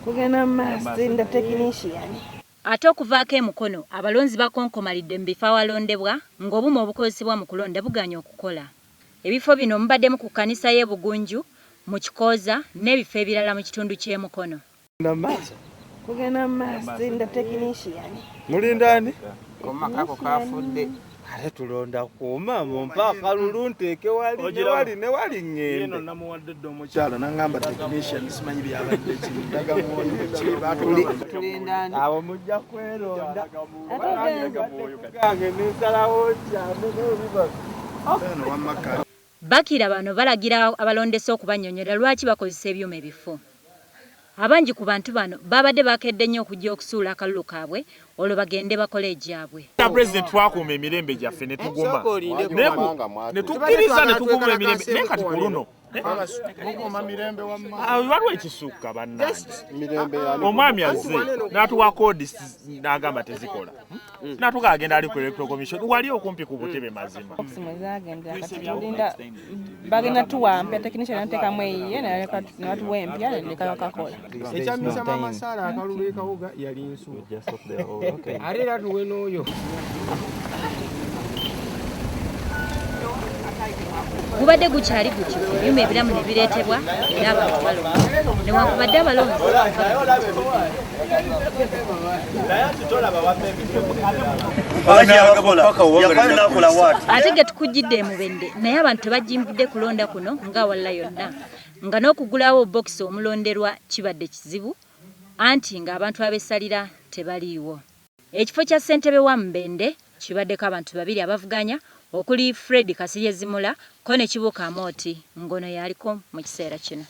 Kugenda maaso nda technician. Ate okuvaako emukono abalonzi bakonkomalidde mu bifo awalondebwa ng'obumu obukozesebwa mu kulonda buganya okukola. Ebifo bino mubaddemu ku kkanisa y'e Bugunju, mu Kikooza n'ebifo ebirala mu kitundu ky'Emukono. Kugenda maaso nda technician. Mulindani? Omakako kafudde. Ale tulonda kuuma mumpa kalulu nteeke wali ne wali ngende. Yeno namuwadde ddo omukyala nangamba technician simanyi byabadde kindaga muwonye Tulindani. Awo mujja kweronda. Gange nesalawo kyane n'ebibazo. Eno wamaka. Bakira bano balagira abalondesa okubannyonnyola lwaki bakozesa ebyuma ebifo. Abangi ku bantu bano babadde bakedde nnyo okujja okusuula akalulu kaabwe olwo bagende bakole egyabwe. President twakuuma emirembe gyaffe ne tuguma ne tukkiriza ne tuguma emirembe naye kati ku luno waliwo ekisukka bannange omwami azze n'atuwa koodi n'agamba tezikola n'atuga agenda ali ku electoral commission wali okumpi ku butebe mazima Bagenda tuwampa technician nteekamu eyiye nebatuwa empya neleka bakakola. Ekyamisa mama Sara akalulu ekawuga yali nsu. Ate era tuwe n'oyo. Gubadde gukyali gutyo ebyuma ebiramu ne bireetebwa era abantu balonda newankubadde abalonzi ate ge tukujjidde emubende naye abantu tebajimbudde kulonda kuno ng'awalala yonna nga n'okugulawo bokisi omulonderwa kibadde kizibu anti ng'abantu abessalira tebaliiwo. Ekifo kya ssentebe wa Mbende kibaddeko abantu babiri abavuganya okuli Fred Kasirye Zimula ko ne Kibuuka Amooti ngono yaliko mu kiseera kino.